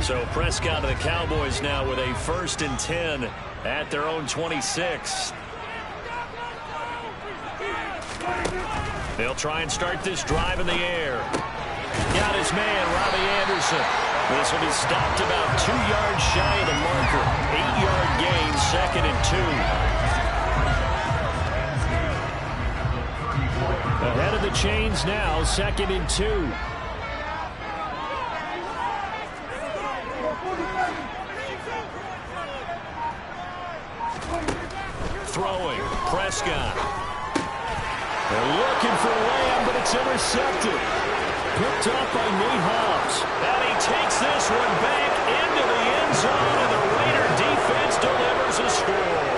So Prescott of the Cowboys now with a 1st and 10 at their own 26. They'll try and start this drive in the air. Got his man, Robbie Anderson. This will be stopped about 2 yards shy of the marker. 8-yard gain, 2nd and 2. Ahead of the chains now, 2nd and 2. Throwing, Prescott. They're looking for Lamb, but it's intercepted. Picked up by Nate Hobbs. And he takes this one back into the end zone, and the Raider defense delivers a score.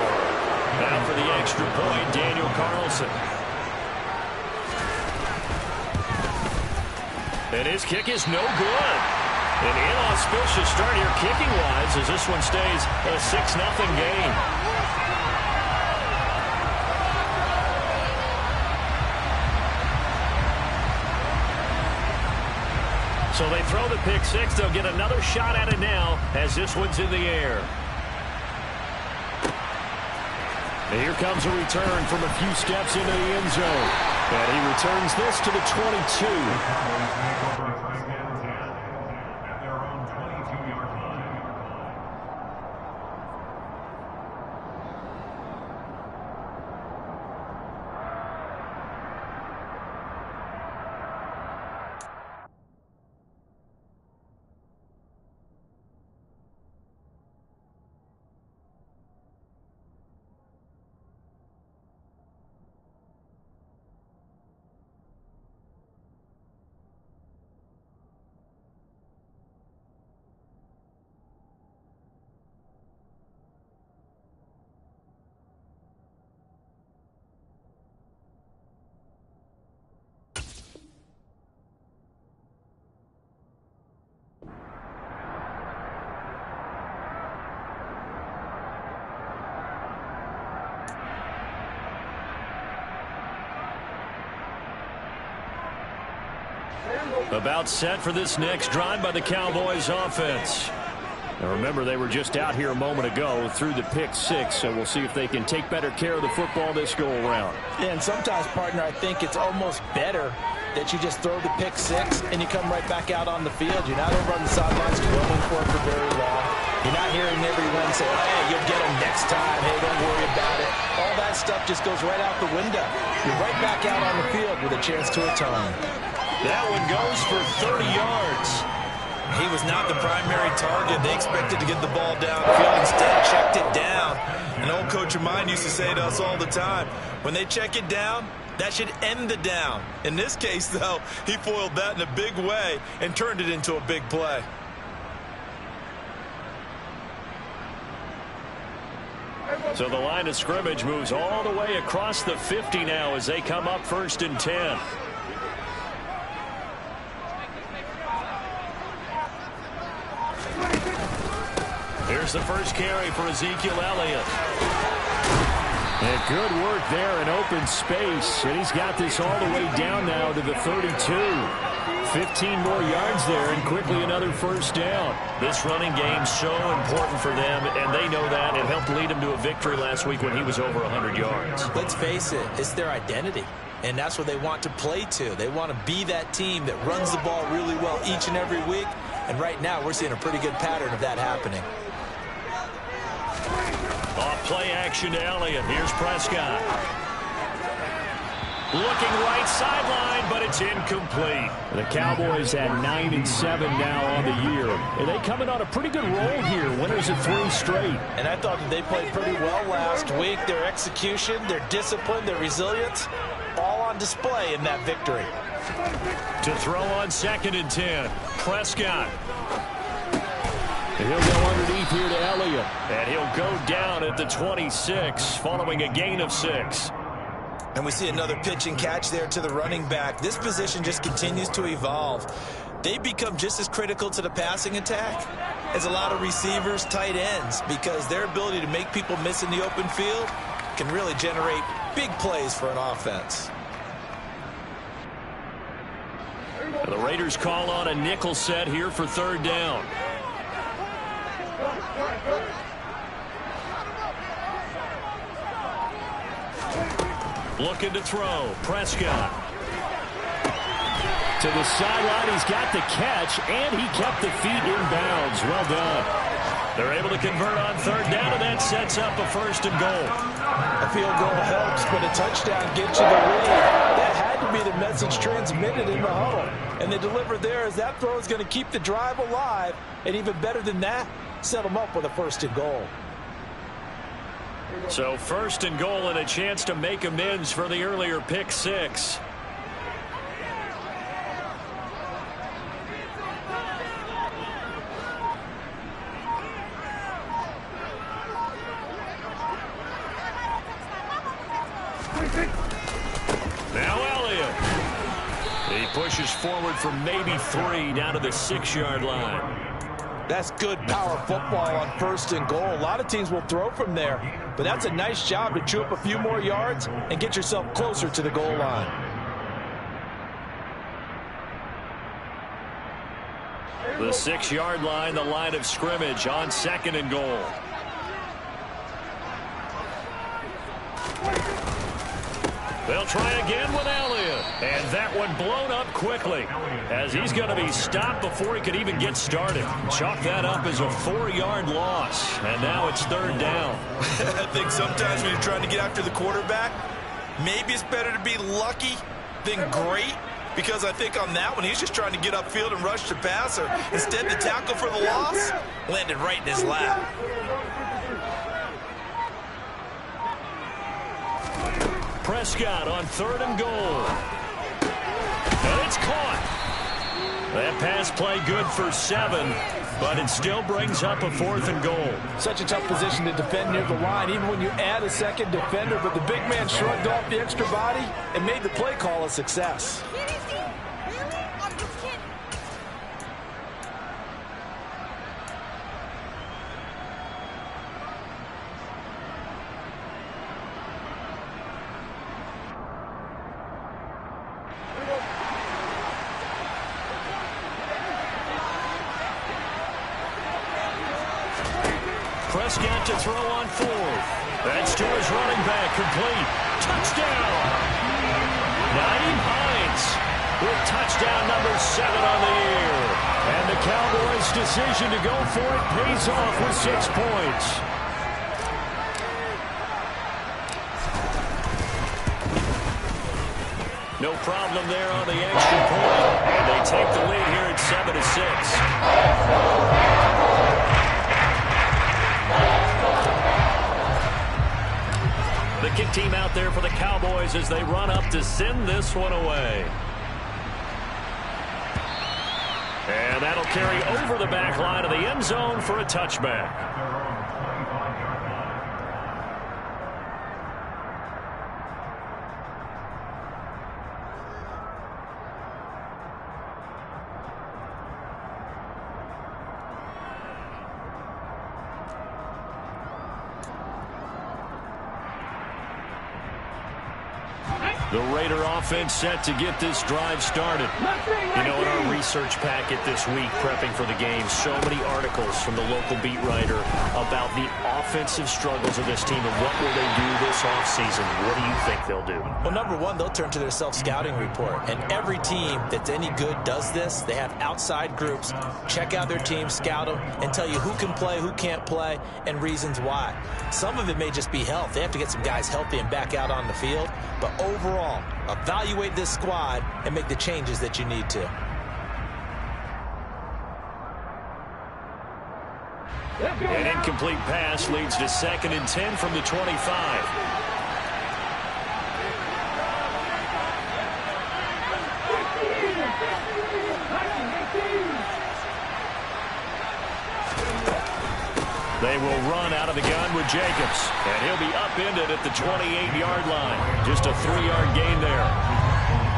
Now for the extra point, Daniel Carlson. And his kick is no good. An inauspicious start here kicking-wise as this one stays a 6-0 game. So they throw the pick six. They'll get another shot at it now as this one's in the air. And here comes a return from a few steps into the end zone. And he returns this to the 22. About set for this next drive by the Cowboys offense. Now remember, they were just out here a moment ago through the pick six, so we'll see if they can take better care of the football this go around. Yeah, and sometimes, partner, I think it's almost better that you just throw the pick six and you come right back out on the field. You're not over on the sidelines dwelling for it for very long. You're not hearing everyone say, hey, you'll get them next time. Hey, don't worry about it. All that stuff just goes right out the window. You're right back out on the field with a chance to atone. That one goes for 30 yards. He was not the primary target. They expected to get the ball downfield. Instead, checked it down. An old coach of mine used to say to us all the time, when they check it down, that should end the down. In this case, though, he foiled that in a big way and turned it into a big play. So the line of scrimmage moves all the way across the 50 now as they come up 1st and 10. Here's the first carry for Ezekiel Elliott. And good work there in open space. And he's got this all the way down now to the 32. 15 more yards there and quickly another first down. This running game's so important for them, and they know that. It helped lead them to a victory last week when he was over 100 yards. Let's face it, it's their identity. And that's what they want to play to. They want to be that team that runs the ball really well each and every week. And right now, we're seeing a pretty good pattern of that happening. Off play action to Elliott. Here's Prescott. Looking right sideline, but it's incomplete. The Cowboys at 9-7 now on the year. And they coming on a pretty good roll here. Winners of 3 straight. And I thought that they played pretty well last week. Their execution, their discipline, their resilience, all on display in that victory. To throw on 2nd and 10. Prescott. And he'll go underneath here to Elliott. And he'll go down at the 26 following a gain of 6. And we see another pitch and catch there to the running back. This position just continues to evolve. They become just as critical to the passing attack as a lot of receivers, tight ends, because their ability to make people miss in the open field can really generate big plays for an offense. The Raiders call on a nickel set here for 3rd down. Looking to throw. Prescott. To the sideline, he's got the catch, and he kept the feet in bounds. Well done. They're able to convert on third down, and that sets up a 1st and goal. A field goal helps, but a touchdown gets you the lead. That had to be the message transmitted in the huddle. And they delivered there as that throw is going to keep the drive alive. And even better than that, set them up with a 1st and goal. So 1st and goal and a chance to make amends for the earlier pick six. Now Elliott. He pushes forward for maybe 3 down to the 6-yard line. That's good power football on 1st and goal. A lot of teams will throw from there, but that's a nice job to chew up a few more yards and get yourself closer to the goal line. The 6-yard line, the line of scrimmage on 2nd and goal. They'll try again with Elliott. And that one blown up quickly as he's going to be stopped before he could even get started. Chalk that up as a 4-yard loss. And now it's 3rd down. I think sometimes when you're trying to get after the quarterback, maybe it's better to be lucky than great. Because I think on that one, he's just trying to get upfield and rush the passer. Instead, the tackle for the loss landed right in his lap. Prescott on 3rd and goal. And it's caught. That pass play good for 7, but it still brings up a 4th and goal. Such a tough position to defend near the line, even when you add a second defender, but the big man shrugged off the extra body and made the play call a success. Prescott to throw on 4th. That's to his running back, complete. Touchdown! Nyheim Hines with touchdown number 7 on the year. And the Cowboys' decision to go for it pays off with 6 points. No problem there on the extra point. And they take the lead here at 7-6. The kick team out there for the Cowboys as they run up to send this one away. And that'll carry over the back line of the end zone for a touchback. The Raider offense set to get this drive started. You know, in our research packet this week, prepping for the game, so many articles from the local beat writer about the offensive struggles of this team and what will they do this offseason. What do you think they'll do? Well, number one, they'll turn to their self-scouting report. And every team that's any good does this. They have outside groups, check out their team, scout them, and tell you who can play, who can't play, and reasons why. Some of it may just be health. They have to get some guys healthy and back out on the field. But overall, evaluate this squad and make the changes that you need to. An incomplete pass leads to 2nd and 10 from the 25. They will run out of the gun with Jacobs. And he'll be upended at the 28-yard line. Just a 3-yard gain there.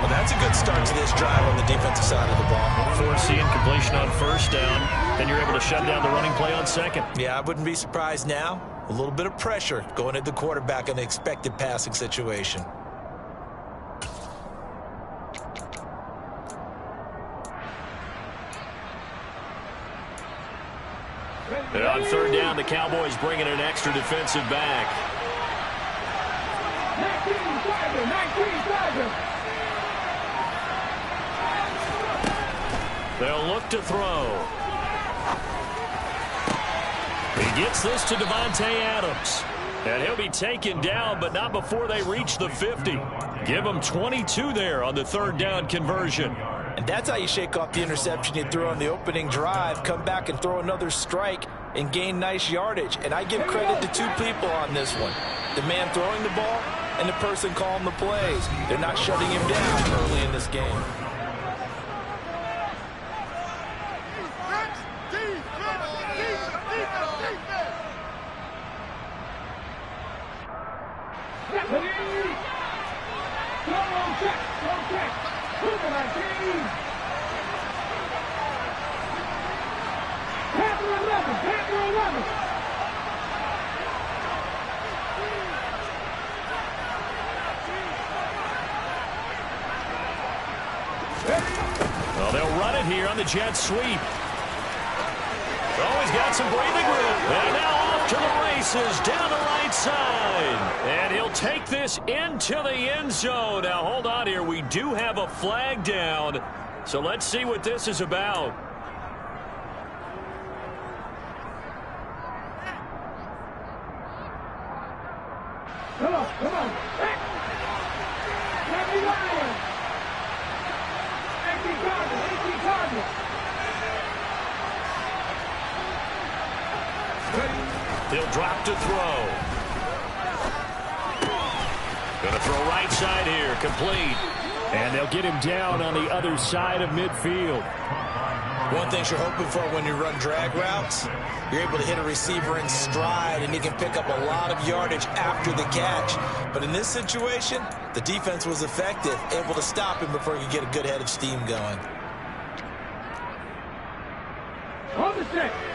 Well, that's a good start to this drive on the defensive side of the ball. Forcing completion on 1st down. Then you're able to shut down the running play on 2nd. Yeah, I wouldn't be surprised now. A little bit of pressure going at the quarterback in the expected passing situation. And on third down, the Cowboys bring in an extra defensive back. 19, they'll look to throw. He gets this to Davante Adams. And he'll be taken down, but not before they reach the 50. Give him 22 there on the third down conversion. And that's how you shake off the interception you threw on the opening drive. Come back and throw another strike and gain nice yardage. And I give credit to two people on this one. The man throwing the ball and the person calling the plays. They're not shutting him down early in this game. Well, they'll run it here on the jet sweep. Oh, he's got some breathing room. And now off to the races down the right side. And he'll take this into the end zone. Now, hold on here. We do have a flag down. So let's see what this is about. Come on, come on. Back. Happy Lion. 18 target. He'll drop to throw. Going to throw right side here, complete. And they'll get him down on the other side of midfield. One thing you're hoping for when you run drag routes, you're able to hit a receiver in stride, and you can pick up a lot of yardage after the catch. But in this situation, the defense was effective, able to stop him before he could get a good head of steam going.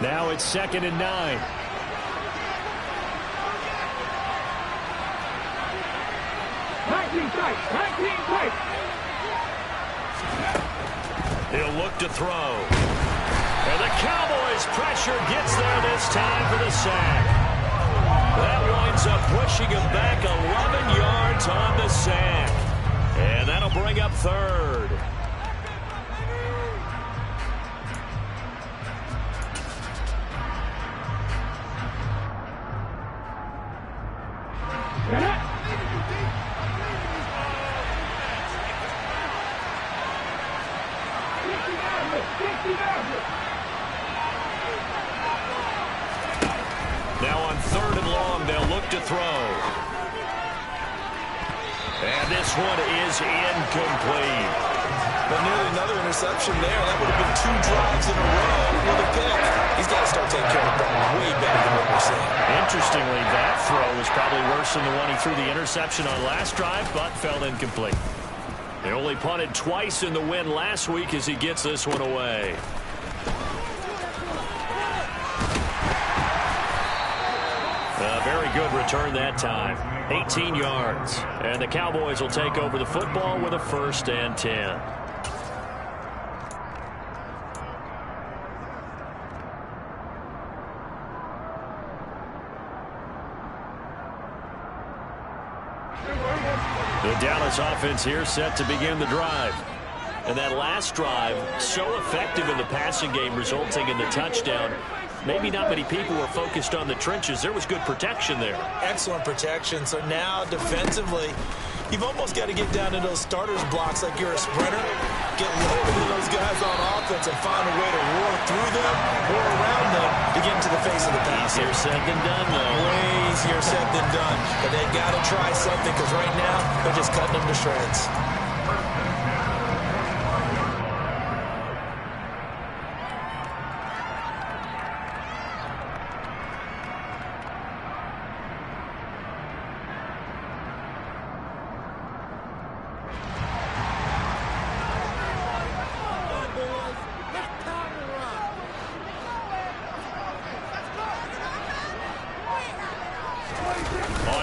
Now it's 2nd and 9. He'll look to throw. And the Cowboys' pressure gets there this time for the sack. That winds up pushing him back 11 yards on the sack. And that'll bring up third. Now on 3rd and long, they'll look to throw. And this one is incomplete. But nearly another interception there. That would have been 2 drives in a row with a pick. He's got to start taking care of the ball way better than what we're seeing. Interestingly, that throw was probably worse than the one he threw the interception on last drive, but fell incomplete. They only punted twice in the win last week as he gets this one away. A very good return that time. 18 yards. And the Cowboys will take over the football with a 1st and 10. The Dallas offense here set to begin the drive. And that last drive, so effective in the passing game, resulting in the touchdown. Maybe not many people were focused on the trenches. There was good protection there. Excellent protection. So now defensively, you've almost got to get down to those starters blocks like you're a sprinter. Get loaded to those guys on offense and find a way to roar through them or around them to get into the face of the pass. Easier said than done, though. Way easier said than done. But they've got to try something because right now they're just cutting them to shreds.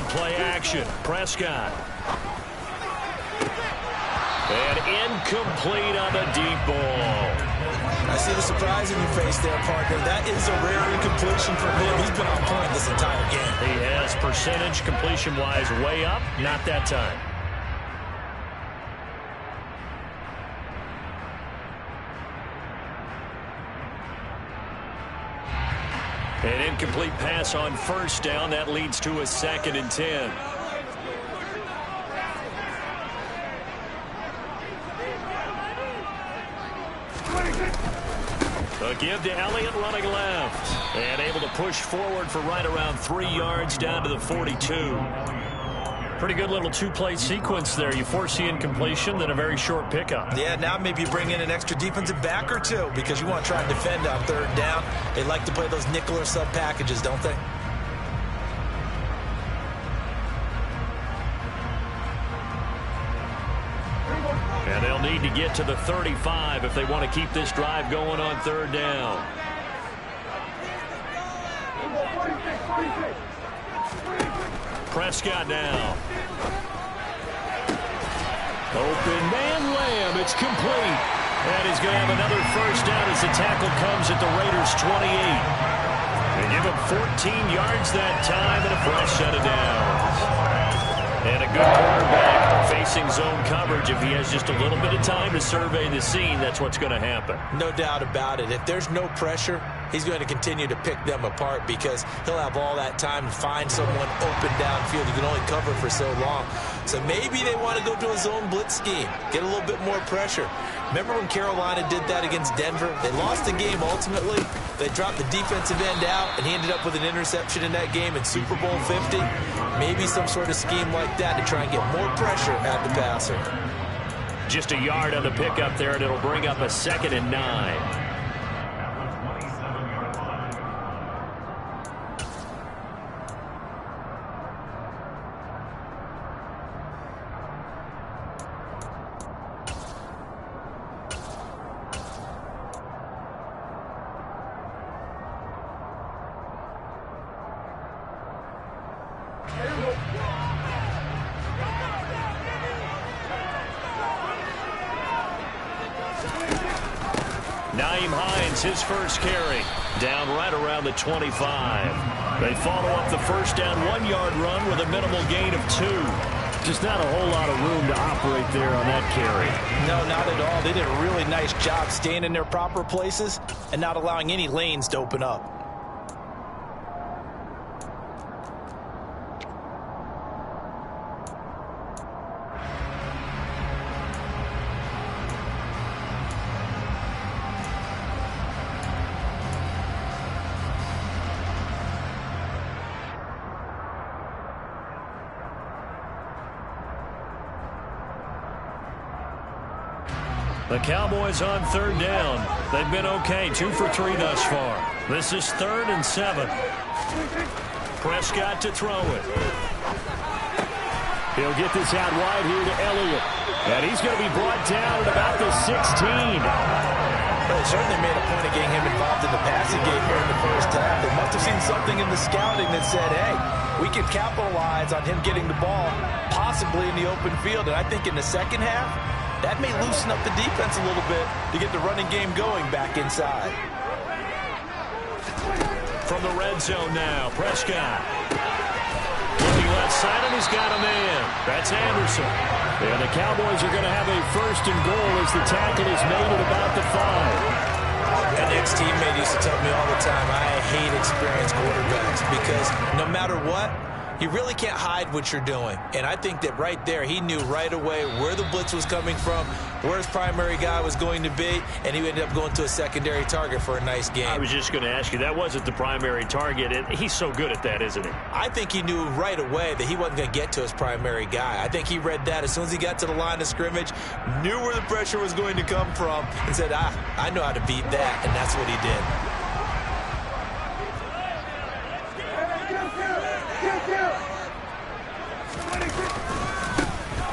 Play action. Prescott. And incomplete on the deep ball. I see the surprise eyes on your face there, partner. That is a rare incompletion for him. He's been on point this entire game. He has percentage completion-wise way up. Not that time. An incomplete pass on first down. That leads to a 2nd and 10. A give to Elliott running left. And able to push forward for right around 3 yards down to the 42. Pretty good little two-play sequence there. You force the incompletion, then a very short pickup. Yeah, now maybe you bring in an extra defensive back or two because you want to try and defend on 3rd down. They like to play those nickel or sub packages, don't they? And they'll need to get to the 35 if they want to keep this drive going on 3rd down. Prescott now. Open man Lamb. It's complete. And he's going to have another first down as the tackle comes at the Raiders' 28. They give him 14 yards that time and a fresh set of downs. And a good quarterback facing zone coverage. If he has just a little bit of time to survey the scene, that's what's going to happen. No doubt about it. If there's no pressure, he's going to continue to pick them apart because he'll have all that time to find someone open downfield who can only cover for so long. So maybe they want to go to a zone blitz scheme, get a little bit more pressure. Remember when Carolina did that against Denver? They lost the game ultimately. They dropped the defensive end out, and he ended up with an interception in that game in Super Bowl 50. Maybe some sort of scheme like that to try and get more pressure at the passer. Just a yard on the pickup there, and it'll bring up a 2nd and 9. Nyheim Hines, his first carry, down right around the 25. They follow up the first down 1-yard run with a minimal gain of 2. Just not a whole lot of room to operate there on that carry. No, not at all. They did a really nice job staying in their proper places and not allowing any lanes to open up. The Cowboys on 3rd down. They've been okay, 2 for 3 thus far. This is 3rd and 7. Prescott to throw it. He'll get this out wide here to Elliott. And he's going to be brought down at about the 16. Well, they certainly made a point of getting him involved in the passing game here in the first half. They must have seen something in the scouting that said, hey, we can capitalize on him getting the ball possibly in the open field. And I think in the second half, that may loosen up the defense a little bit to get the running game going back inside. From the red zone now, Prescott. Looking left side, and he's got a man. That's Anderson. And the Cowboys are going to have a 1st and goal as the tackle is made at about the 5. An ex-teammate used to tell me all the time, I hate experienced quarterbacks because no matter what, you really can't hide what you're doing. And I think that right there, he knew right away where the blitz was coming from, where his primary guy was going to be, and he ended up going to a secondary target for a nice game. I was just going to ask you, that wasn't the primary target. And he's so good at that, isn't he? I think he knew right away that he wasn't going to get to his primary guy. I think he read that as soon as he got to the line of scrimmage, knew where the pressure was going to come from, and said, I know how to beat that, and that's what he did.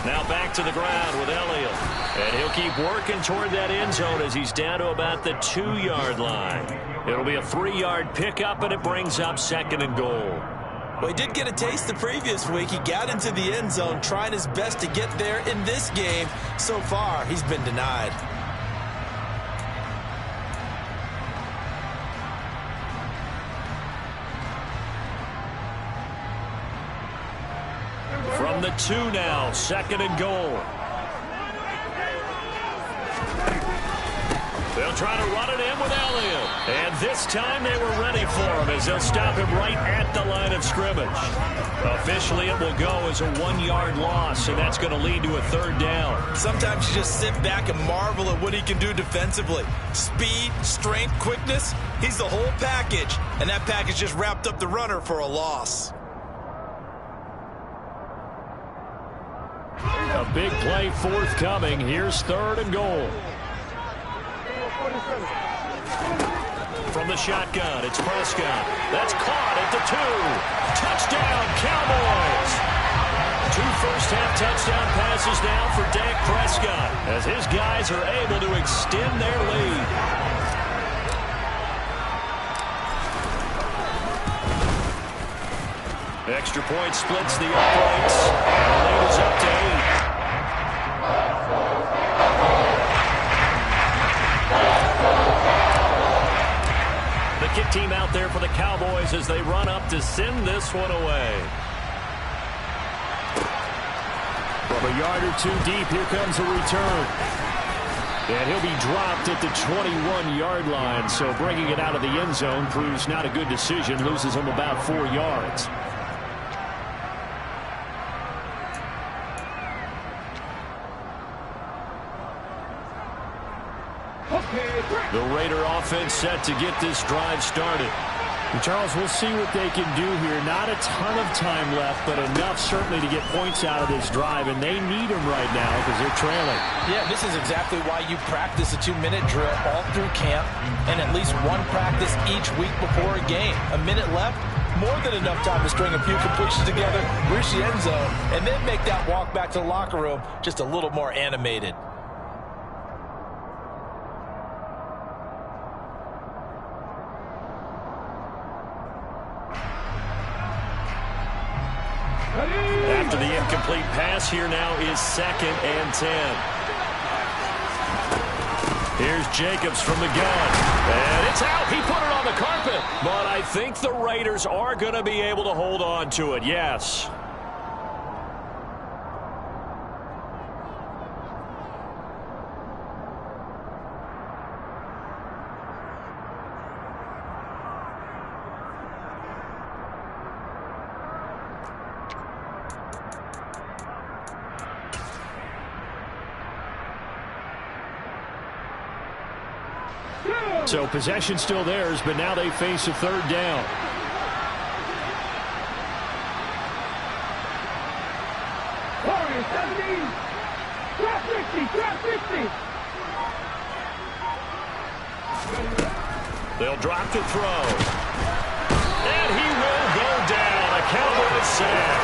Now back to the ground with Elliott. And he'll keep working toward that end zone as he's down to about the 2-yard line. It'll be a 3-yard pickup, and it brings up 2nd and goal. Well, he did get a taste the previous week. He got into the end zone, trying his best to get there in this game. So far, he's been denied. from the 2 now, 2nd and goal. They'll try to run it in with Elliott. And this time they were ready for him as they'll stop him right at the line of scrimmage. Officially, it will go as a 1-yard loss, and that's going to lead to a 3rd down. Sometimes you just sit back and marvel at what he can do defensively. Speed, strength, quickness, he's the whole package. And that package just wrapped up the runner for a loss. A big play forthcoming. Here's 3rd and goal. From the shotgun, it's Prescott. That's caught at the 2. Touchdown, Cowboys! 2 first-half touchdown passes now for Dak Prescott as his guys are able to extend their lead. Extra point splits the uprights. And the lead is up to 8. Kick team out there for the Cowboys as they run up to send this one away. From a yard or 2 deep, here comes a return. And he'll be dropped at the 21-yard line, so bringing it out of the end zone proves not a good decision, loses him about 4 yards. The Raider offense set to get this drive started. And Charles, we'll see what they can do here. Not a ton of time left, but enough certainly to get points out of this drive, and they need them right now because they're trailing. Yeah, this is exactly why you practice a 2-minute drill all through camp and at least one practice each week before a game. A minute left, more than enough time to string a few completions together, reach the end zone, and then make that walk back to the locker room just a little more animated. After the incomplete pass, here now is 2nd and 10. Here's Jacobs from the gun. And it's out. He put it on the carpet. But I think the Raiders are going to be able to hold on to it, yes. So possession still theirs, but now they face a 3rd down. Corey, 17. Drop 60. Drop 60. They'll drop to throw. And he will go down. A Cowboys sack.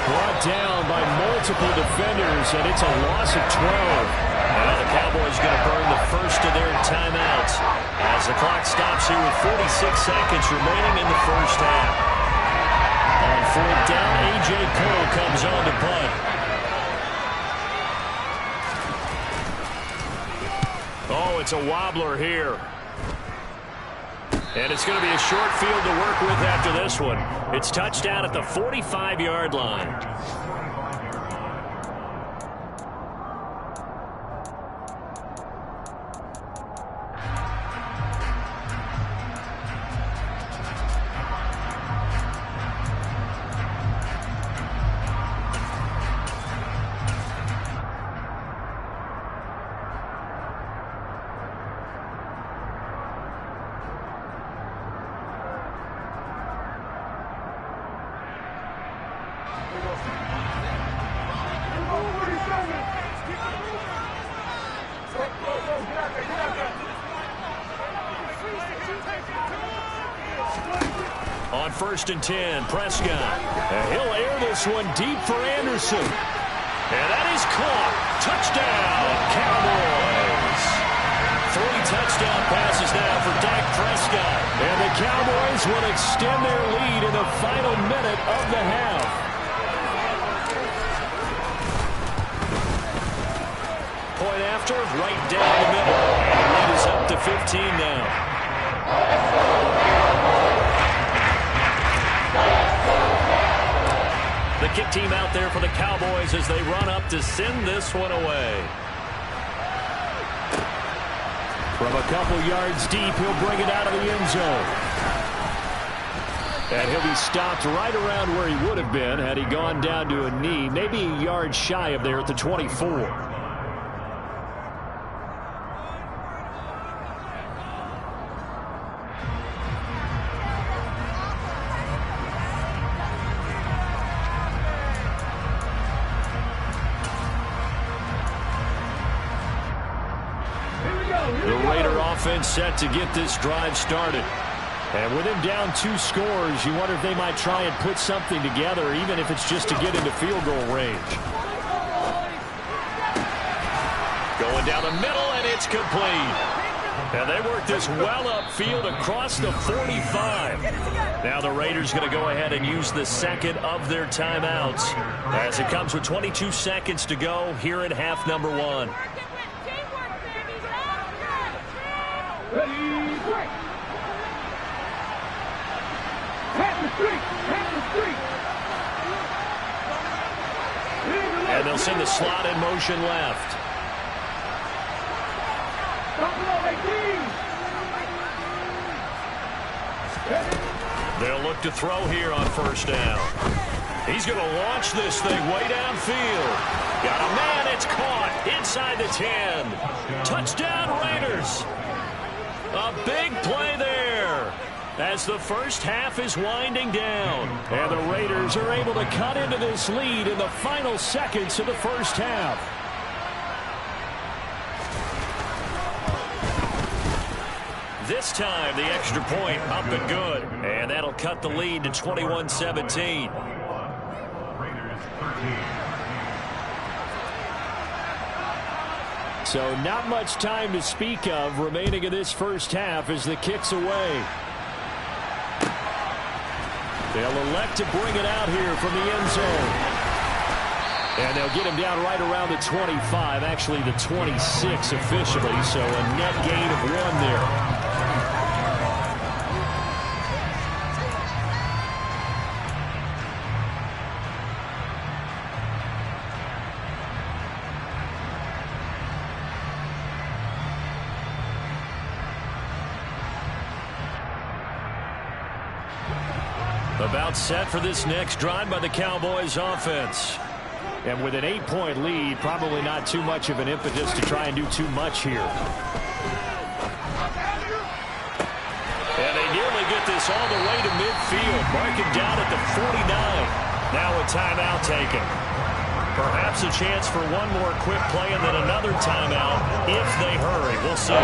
Brought down by multiple defenders, and it's a loss of 12. Now the Cowboys going to burn the first of their timeouts as the clock stops here with 46 seconds remaining in the first half. On 4th down, A.J. Cole comes on to punt. Oh, it's a wobbler here. And it's going to be a short field to work with after this one. It's touchdown at the 45-yard line. On 1st and 10, Prescott. He'll air this one deep for Anderson. And that is caught. Touchdown, Cowboys. 3 touchdown passes now for Dak Prescott. And the Cowboys will extend their lead in the final minute of the half. Point after, right down the middle. And the lead is up to 15 now. The kick team out there for the Cowboys as they run up to send this one away. From a couple yards deep, he'll bring it out of the end zone. And he'll be stopped right around where he would have been had he gone down to a knee, maybe a yard shy of there at the 24. The Raider offense set to get this drive started. And with him down 2 scores, you wonder if they might try and put something together, even if it's just to get into field goal range. Going down the middle, and it's complete. And they work this well upfield across the 45. Now the Raiders going to go ahead and use the second of their timeouts as it comes with 22 seconds to go here in half number 1. Ready, break. Half the street. And they'll send the slot in motion left. They'll look to throw here on first down. He's going to launch this thing way downfield. Got a man, it's caught inside the 10. Touchdown Raiders. A big play there as the first half is winding down. And the Raiders are able to cut into this lead in the final seconds of the first half. This time, the extra point up and good. And that'll cut the lead to 21-17. So not much time to speak of remaining in this first half as the kick's away. They'll elect to bring it out here from the end zone. And they'll get him down right around the 25, actually the 26 officially, so a net gain of 1 there. About set for this next drive by the Cowboys offense. And with an 8-point lead, probably not too much of an impetus to try and do too much here. And they nearly get this all the way to midfield. Marking down at the 49. Now a timeout taken. Perhaps a chance for one more quick play and then another timeout if they hurry. We'll see.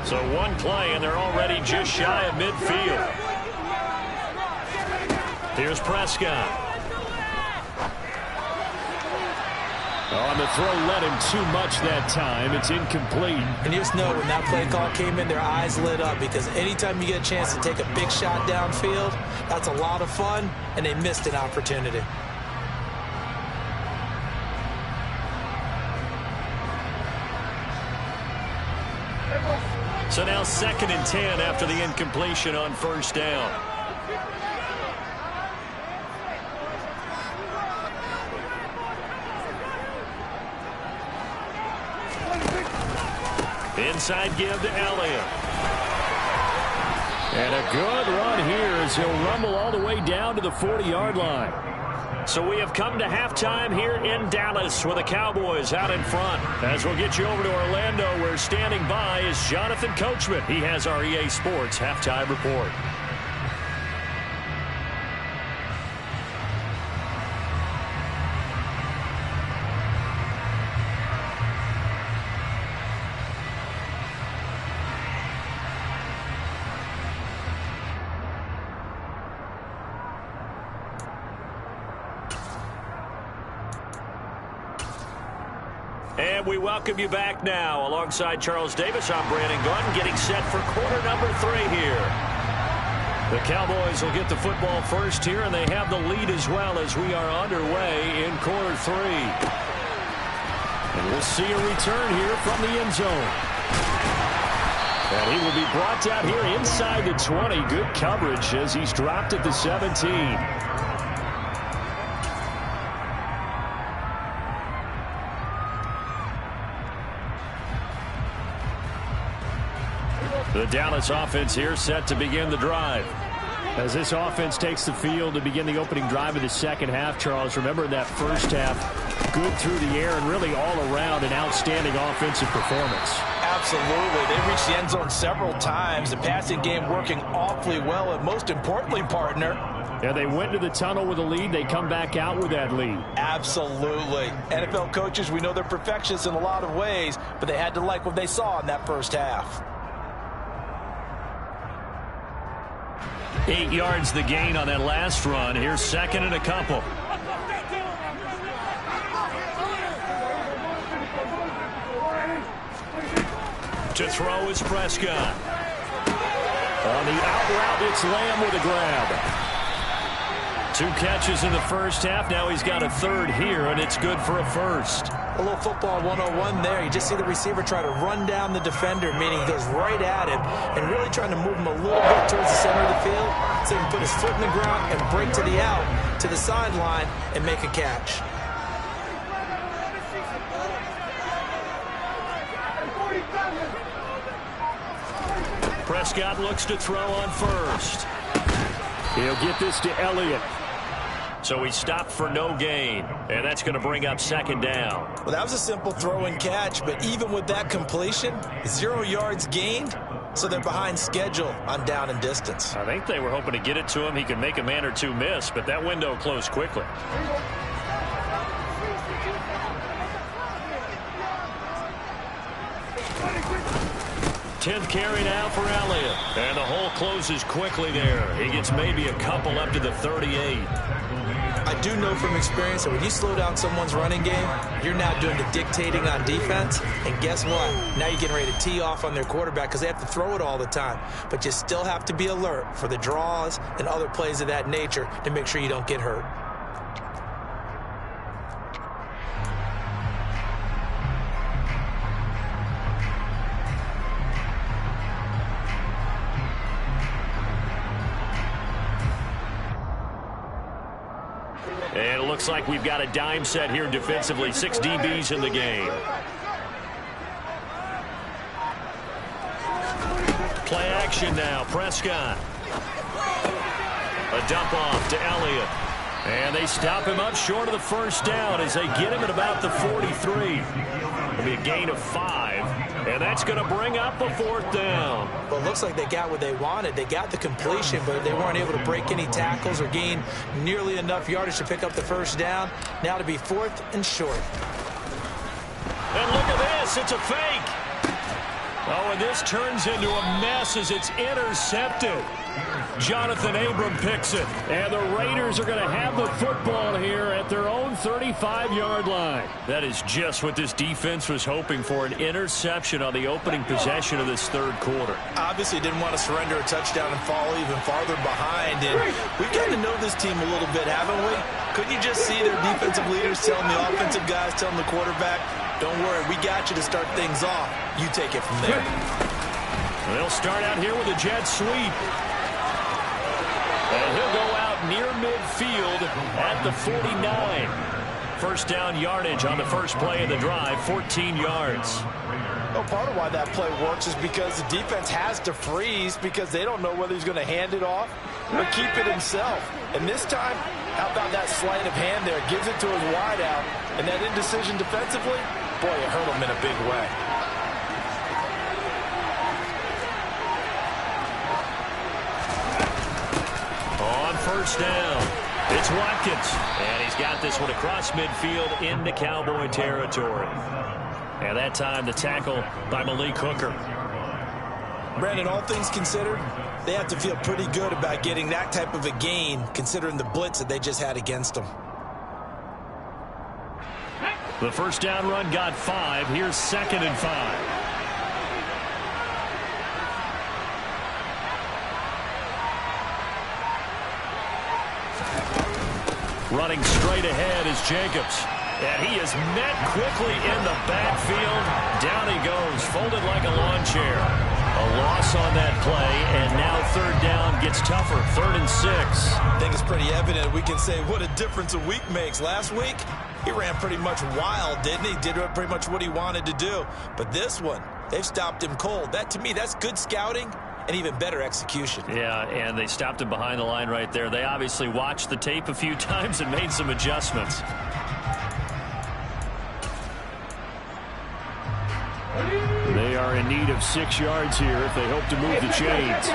So one play, and they're already just shy of midfield. Here's Prescott. On the throw, led him too much that time. It's incomplete. And you just know when that play call came in, their eyes lit up because anytime you get a chance to take a big shot downfield, that's a lot of fun, and they missed an opportunity. So now 2nd and 10 after the incompletion on first down. Inside give to Elliott. And a good run here as he'll rumble all the way down to the 40-yard line. So we have come to halftime here in Dallas with the Cowboys out in front. As we'll get you over to Orlando, where standing by is Jonathan Coachman. He has our EA Sports halftime report. And we welcome you back now. Alongside Charles Davis, I'm Brandon Gunn, getting set for quarter number 3 here. The Cowboys will get the football first here, and they have the lead as well as we are underway in quarter 3. We'll see a return here from the end zone. And he will be brought down here inside the 20. Good coverage as he's dropped at the 17. The Dallas offense here set to begin the drive. As this offense takes the field to begin the opening drive of the second half, Charles, remember in that first half, good through the air and really all around an outstanding offensive performance. Absolutely. They reached the end zone several times. The passing game working awfully well, and most importantly, partner. Yeah, they went to the tunnel with a lead. They come back out with that lead. Absolutely. NFL coaches, we know they're perfectionists in a lot of ways, but they had to like what they saw in that first half. 8 yards the gain on that last run. Here's second and a couple. To throw is Prescott. On the out route, it's Lamb with a grab. 2 catches in the first half. Now he's got a third here, and it's good for a first. A little football 101 there. You just see the receiver try to run down the defender, meaning he goes right at him and really trying to move him a little bit towards the center of the field so he can put his foot in the ground and break to the out, to the sideline, and make a catch. Prescott looks to throw on first. He'll get this to Elliott. So he stopped for no gain, and that's going to bring up second down. Well, that was a simple throw and catch, but even with that completion, 0 yards gained, so they're behind schedule on down and distance. I think they were hoping to get it to him. He could make a man or two miss, but that window closed quickly. Tenth carry now for Elliott. And the hole closes quickly there. He gets maybe a couple up to the 38. I do know from experience that when you slow down someone's running game, you're now doing the dictating on defense. And guess what? Now you're getting ready to tee off on their quarterback because they have to throw it all the time. But you still have to be alert for the draws and other plays of that nature to make sure you don't get hurt. And it looks like we've got a dime set here defensively. 6 DBs in the game. Play action now. Prescott. A dump off to Elliott. And they stop him up short of the first down as they get him at about the 43. It'll be a gain of 5. And that's going to bring up a fourth down. Well, it looks like they got what they wanted. They got the completion, but they weren't able to break any tackles or gain nearly enough yardage to pick up the first down. Now to be 4th and short. And look at this. It's a fake. Oh, and this turns into a mess as it's intercepted. Jonathan Abram picks it. And the Raiders are going to have the football here at their own 35-yard line. That is just what this defense was hoping for, an interception on the opening possession of this third quarter. Obviously didn't want to surrender a touchdown and fall even farther behind. And we've gotten to know this team a little bit, haven't we? Couldn't you just see their defensive leaders telling the offensive guys, telling the quarterback, don't worry, we got you to start things off. You take it from there. They'll start out here with a jet sweep. And he'll go out near midfield at the 49. First down yardage on the first play of the drive, 14 yards. Well, part of why that play works is because the defense has to freeze because they don't know whether he's going to hand it off or keep it himself. And this time, how about that sleight of hand there? Gives it to his wideout. And that indecision defensively, boy, it hurt him in a big way. First down. It's Watkins. And he's got this one across midfield into Cowboy territory. And that time the tackle by Malik Hooker. Brandon, all things considered, they have to feel pretty good about getting that type of a gain considering the blitz that they just had against them. The first down run got 5. Here's 2nd and 5. Running straight ahead is Jacobs. And he is met quickly in the backfield. Down he goes, folded like a lawn chair. A loss on that play, and now third down gets tougher. 3rd and 6. I think it's pretty evident. We can say what a difference a week makes. Last week, he ran pretty much wild, didn't he? Did pretty much what he wanted to do. But this one, they've stopped him cold. That, to me, that's good scouting and even better execution. Yeah, and they stopped him behind the line right there. They obviously watched the tape a few times and made some adjustments. They are in need of 6 yards here if they hope to move the chains.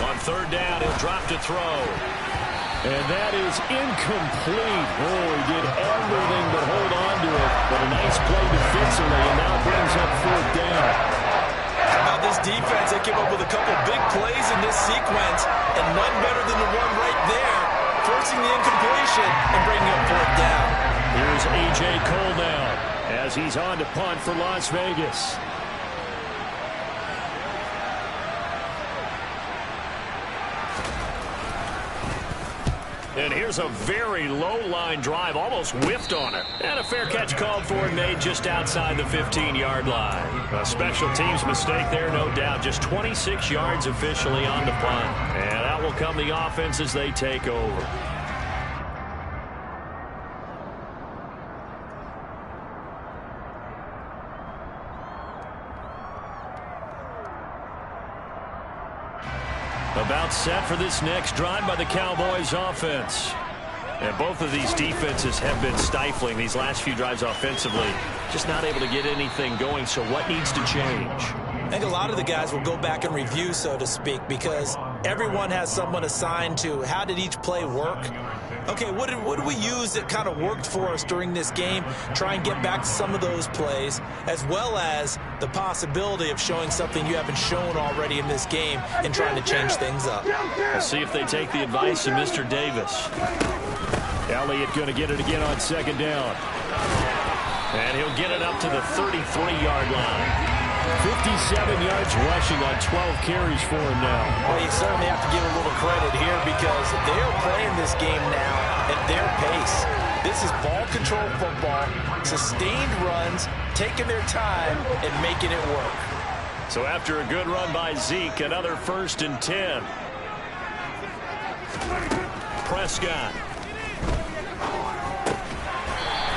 On 3rd down, he'll drop to throw. And that is incomplete. Oh, he did everything but hold on to it. But a nice play defensively, and now brings up 4th down. How about this defense? They came up with a couple big plays in this sequence, and none better than the one right there, forcing the incompletion and bringing up 4th down. Here's A.J. Cole now as he's on to punt for Las Vegas. And here's a very low-line drive, almost whiffed on it. And a fair catch called for and made just outside the 15-yard line. A special teams mistake there, no doubt. Just 26 yards officially on the punt. And out will come the offense as they take over. About set for this next drive by the Cowboys offense. And both of these defenses have been stifling these last few drives offensively. Just not able to get anything going, so what needs to change? I think a lot of the guys will go back and review, so to speak, because everyone has someone assigned to how did each play work. Okay, what did we use that kind of worked for us during this game? Try and get back to some of those plays, as well as the possibility of showing something you haven't shown already in this game and trying to change things up. We'll see if they take the advice of Mr. Davis. Elliott going to get it again on 2nd down. And he'll get it up to the 33-yard line. 57 yards rushing on 12 carries for him now. Well, you certainly have to give a little credit here because they're playing this game now at their pace. This is ball control football, sustained runs, taking their time and making it work. So after a good run by Zeke, another 1st and 10. Prescott.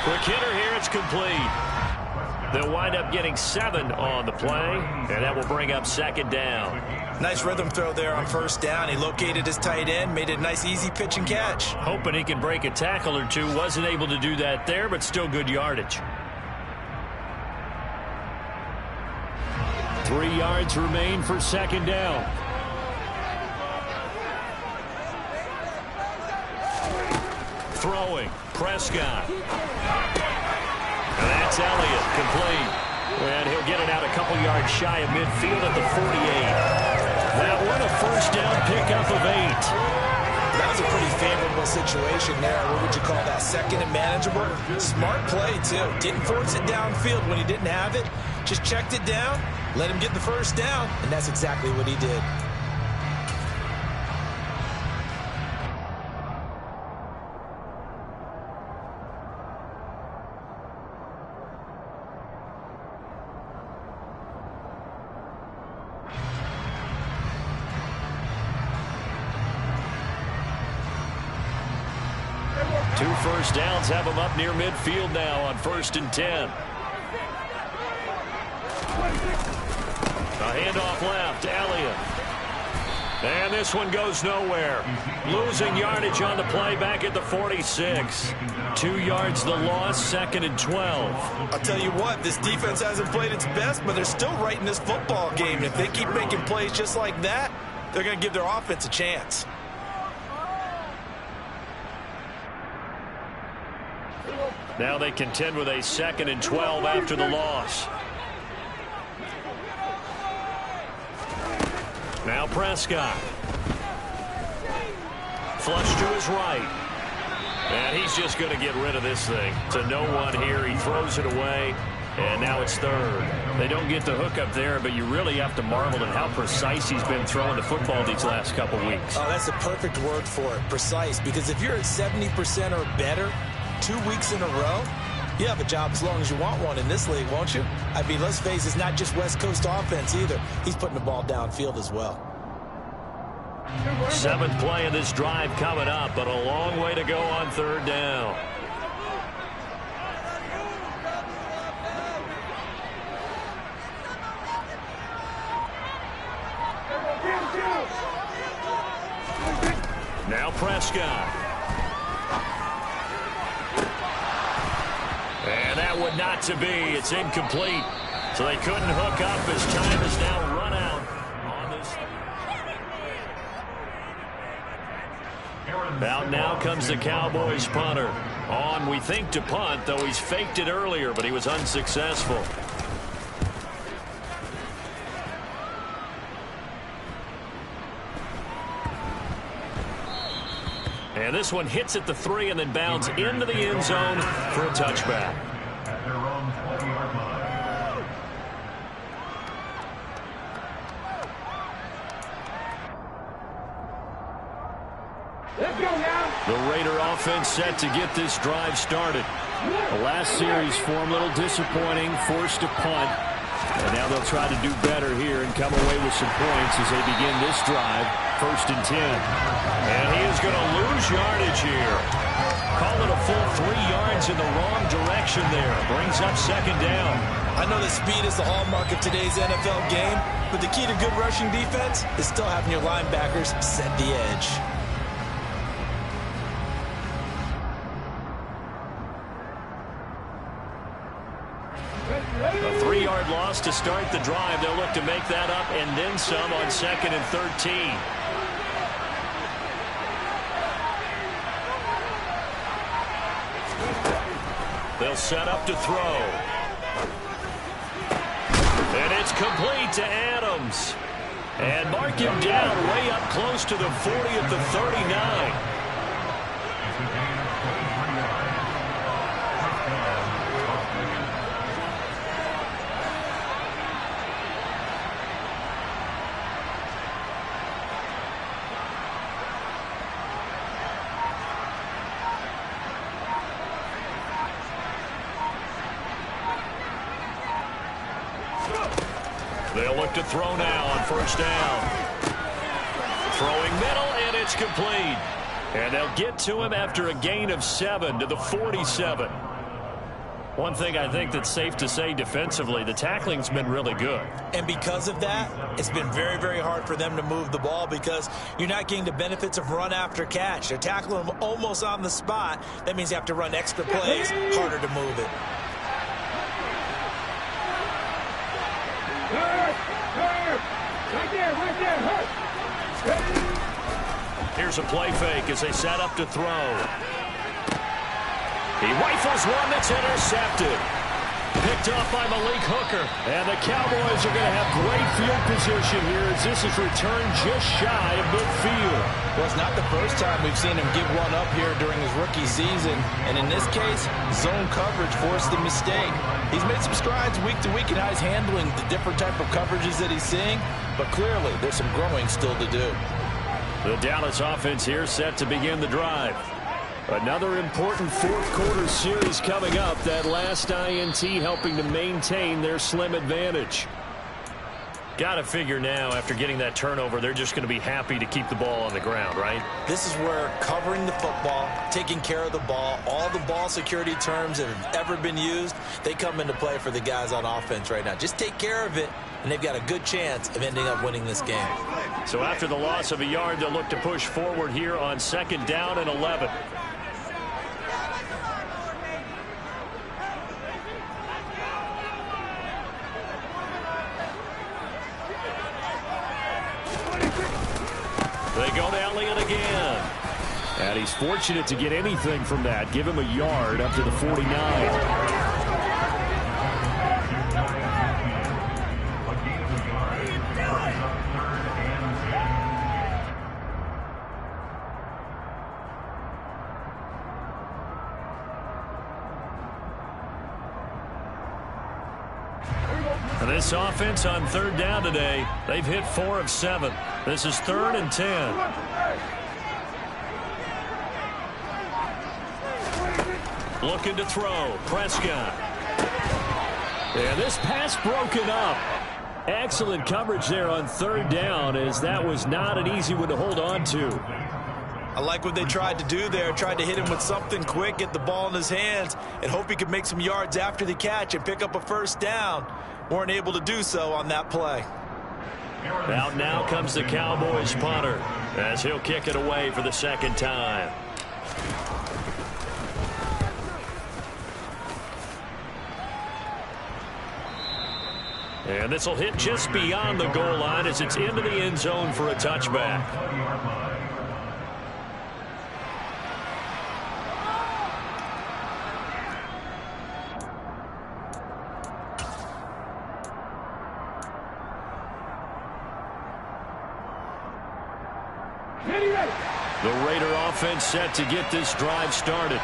Quick hitter here, it's complete. They'll wind up getting 7 on the play, and that will bring up 2nd down. Nice rhythm throw there on 1st down. He located his tight end, made it a nice easy pitch and catch. Hoping he can break a tackle or two. Wasn't able to do that there, but still good yardage. 3 yards remain for 2nd down. Throwing, Prescott. And that's Elliott, complete. And he'll get it out a couple yards shy of midfield at the 48. Now what a 1st down pickup of 8. That was a pretty favorable situation there. What would you call that? 2nd and manageable? Smart play, too. Didn't force it downfield when he didn't have it. Just checked it down, let him get the 1st down, and that's exactly what he did. Two 1st downs have him up near midfield now on 1st and 10. A handoff left, Elliott. And this one goes nowhere. Losing yardage on the play back at the 46. 2 yards the loss, 2nd and 12. I'll tell you what, this defense hasn't played its best, but they're still right in this football game. If they keep making plays just like that, they're going to give their offense a chance. Now they contend with a 2nd and 12 after the loss. Now Prescott. Flush to his right. And he's just going to get rid of this thing. To no one here. He throws it away. And now it's third. They don't get the hook up there, but you really have to marvel at how precise he's been throwing the football these last couple weeks. Oh, that's a perfect word for it, precise. Because if you're at 70% or better 2 weeks in a row, you have a job as long as you want one in this league, won't you? I mean, let's face it, it's not just West Coast offense either. He's putting the ball downfield as well. 7th play of this drive coming up, but a long way to go on third down. Now Prescott. And that would not to be. It's incomplete. So they couldn't hook up as time is now run out on this. Out now comes the Cowboys punter. On, we think, to punt, though he's faked it earlier, but he was unsuccessful. And this one hits at the 3 and then bounds into the end zone for a touchback. At their own 20-yard line. Let's go now. The Raider offense set to get this drive started. The last series for him, a little disappointing, forced to punt. And now they'll try to do better here and come away with some points as they begin this drive. 1st and 10. And he is going to lose yardage here. Call it a full 3 yards in the wrong direction there. Brings up 2nd down. I know that speed is the hallmark of today's NFL game, but the key to good rushing defense is still having your linebackers set the edge. A 3-yard loss to start the drive. They'll look to make that up and then some on 2nd and 13. They'll set up to throw. And it's complete to Adams. And mark him down way up close to the 40 at the 39. They'll look to throw now on 1st down. Throwing middle, and it's complete. And they'll get to him after a gain of 7 to the 47. One thing I think that's safe to say defensively, the tackling's been really good. And because of that, it's been very, very hard for them to move the ball because you're not getting the benefits of run after catch. They're tackling them almost on the spot. That means you have to run extra plays, harder to move it. Here's a play fake as they set up to throw. He rifles one that's intercepted. Picked off by Malik Hooker. And the Cowboys are going to have great field position here as this is returned just shy of midfield. Well, it's not the first time we've seen him give one up here during his rookie season. And in this case, zone coverage forced the mistake. He's made some strides week to week in how he's handling the different type of coverages that he's seeing. But clearly, there's some growing still to do. The Dallas offense here set to begin the drive. Another important 4th quarter series coming up. That last INT helping to maintain their slim advantage. Got to figure now, after getting that turnover, they're just going to be happy to keep the ball on the ground, right? This is where covering the football, taking care of the ball, all the ball security terms that have ever been used, they come into play for the guys on offense right now. Just take care of it, and they've got a good chance of ending up winning this game. So after the loss of a yard, they'll look to push forward here on 2nd down and 11. They go to Elliott again. And he's fortunate to get anything from that. Give him a yard up to the 49. And this offense on third down today, they've hit 4 of 7. This is 3rd and 10. Looking to throw. Prescott. And this pass broken up. Excellent coverage there on third down, as that was not an easy one to hold on to. I like what they tried to do there. Tried to hit him with something quick, get the ball in his hands, and hope he could make some yards after the catch and pick up a first down. Weren't able to do so on that play. Out now comes the Cowboys punter, as he'll kick it away for the second time. And this will hit just beyond the goal line as it's into the end zone for a touchback. The Raider offense set to get this drive started.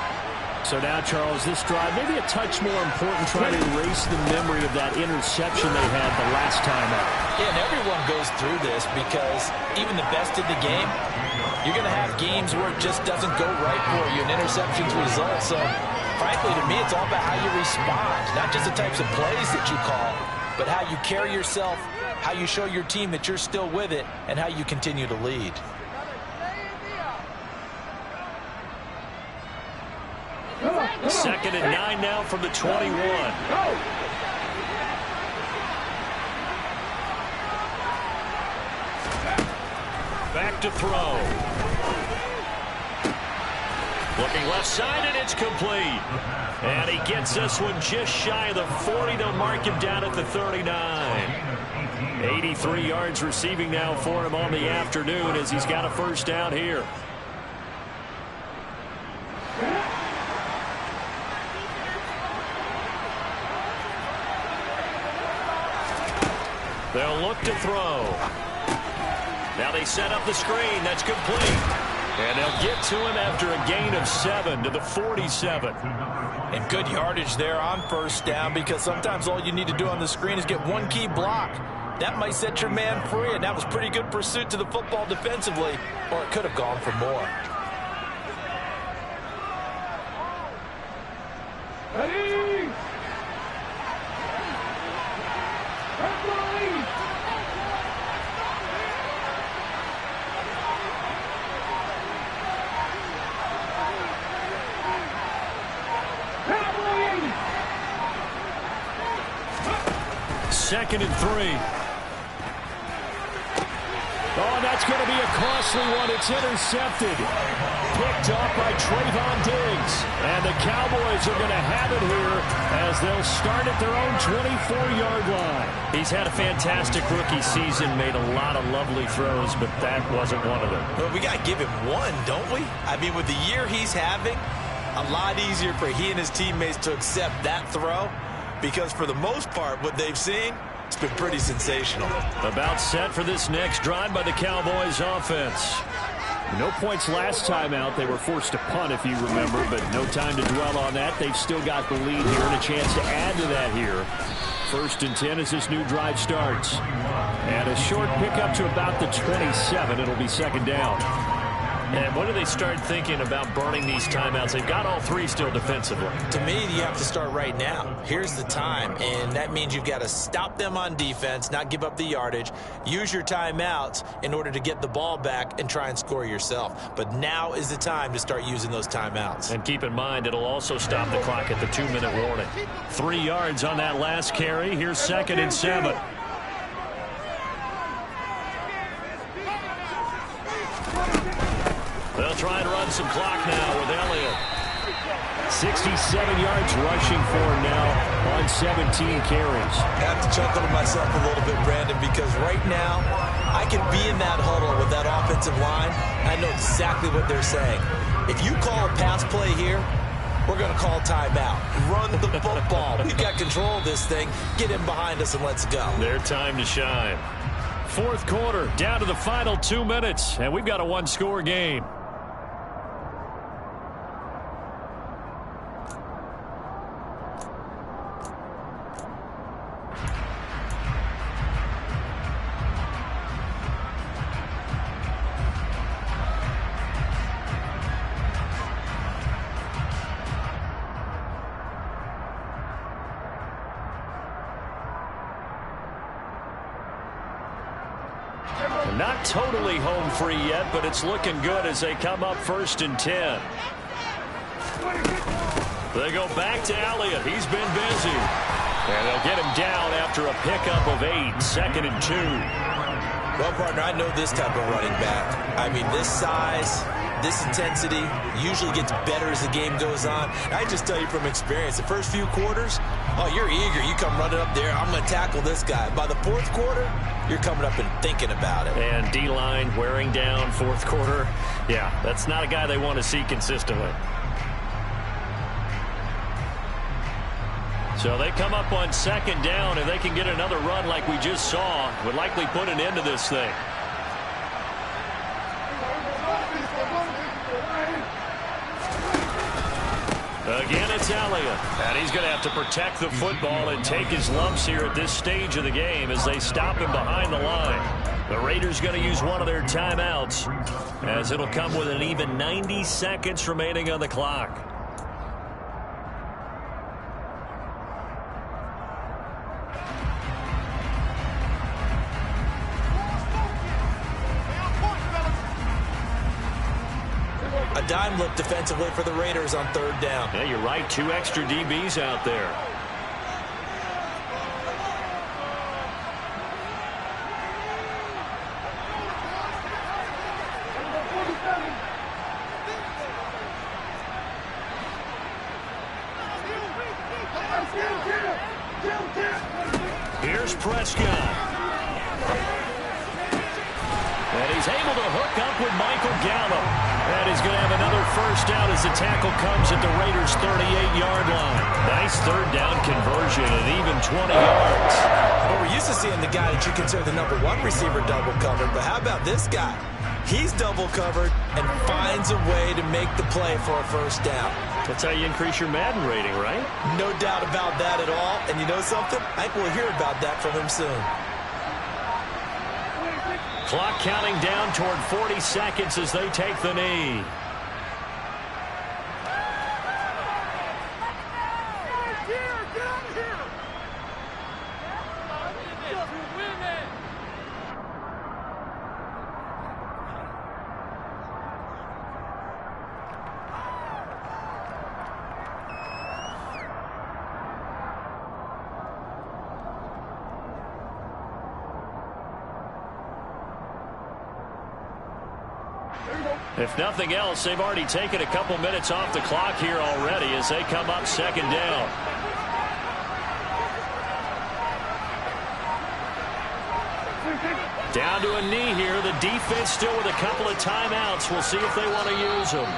So now, Charles, this drive maybe a touch more important, trying to erase the memory of that interception they had the last time out. Yeah, and everyone goes through this because even the best in the game, you're going to have games where it just doesn't go right for you, and interceptions result. So, frankly, to me, it's all about how you respond, not just the types of plays that you call, but how you carry yourself, how you show your team that you're still with it, and how you continue to lead. Second and 9 now from the 21. Back to throw. Looking left side, and it's complete. And he gets this one just shy of the 40. They'll mark him down at the 39. 83 yards receiving now for him on the afternoon, as he's got a first down here. They'll look to throw. Now they set up the screen. That's complete. And they'll get to him after a gain of 7 to the 47. And good yardage there on first down, because sometimes all you need to do on the screen is get one key block. That might set your man free, and that was pretty good pursuit to the football defensively, or it could have gone for more. Ready? Second and 3. Oh, that's going to be a costly one. It's intercepted. Picked off by Trayvon Diggs. And the Cowboys are going to have it here as they'll start at their own 24-yard line. He's had a fantastic rookie season, made a lot of lovely throws, but that wasn't one of them. Well, we got to give him one, don't we? I mean, with the year he's having, a lot easier for he and his teammates to accept that throw, because for the most part, what they've seen, it's been pretty sensational. About set for this next drive by the Cowboys offense. No points last time out. They were forced to punt, if you remember, but no time to dwell on that. They've still got the lead here and a chance to add to that here. 1st and 10 as this new drive starts. And a short pickup to about the 27. It'll be second down. And when do they start thinking about burning these timeouts? They've got all 3 still defensively. To me, you have to start right now. Here's the time, and that means you've got to stop them on defense, not give up the yardage, use your timeouts in order to get the ball back and try and score yourself. But now is the time to start using those timeouts. And keep in mind, it'll also stop the clock at the 2-minute warning. 3 yards on that last carry. Here's 2nd and 7. They'll try and run some clock now with Elliott. 67 yards rushing for him now on 17 carries. I have to chuckle to myself a little bit, Brandon, because right now I can be in that huddle with that offensive line. I know exactly what they're saying. If you call a pass play here, we're going to call timeout. Run the football. We've got control of this thing. Get him behind us and let's go. Their time to shine. 4th quarter, down to the final 2 minutes, and we've got a 1-score game. Not totally home free yet, but it's looking good as they come up 1st and 10. They go back to Elliott. He's been busy. And they'll get him down after a pickup of 8, 2nd and 2. Well, partner, I know this type of running back. I mean, this size, this intensity usually gets better as the game goes on. I just tell you from experience, the first few quarters, oh, you're eager. You come running up there, I'm going to tackle this guy. By the 4th quarter, you're coming up and thinking about it. And D-line wearing down 4th quarter. Yeah, that's not a guy they want to see consistently. So they come up on 2nd down, and they can get another run like we just saw. Would likely put an end to this thing. Again, it's Elliott. And he's going to have to protect the football and take his lumps here at this stage of the game as they stop him behind the line. The Raiders going to use one of their timeouts as it'll come with an even 90 seconds remaining on the clock. A dime look defensively for the Raiders on 3rd down. Yeah, you're right. 2 extra DBs out there. Here's Prescott. And he's able to hook up with Michael Gallup. And he's going to have another 1st down as the tackle comes at the Raiders' 38-yard line. Nice 3rd down conversion and even 20 yards. Well, we're used to seeing the guy that you consider the #1 receiver double covered, but how about this guy? He's double covered and finds a way to make the play for a 1st down. That's how you increase your Madden rating, right? No doubt about that at all. And you know something? I think we'll hear about that from him soon. Clock counting down toward 40 seconds as they take the knee. If nothing else, they've already taken a couple minutes off the clock here already as they come up 2nd down. Down to a knee here. The defense still with a couple of timeouts. We'll see if they want to use them.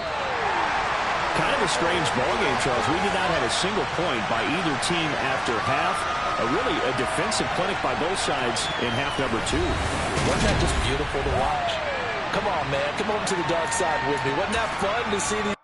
Kind of a strange ballgame, Charles. We did not have a single point by either team after half. Really a defensive clinic by both sides in half number 2. Wasn't that just beautiful to watch? Come on, man. Come over to the dark side with me. Wasn't that fun to see these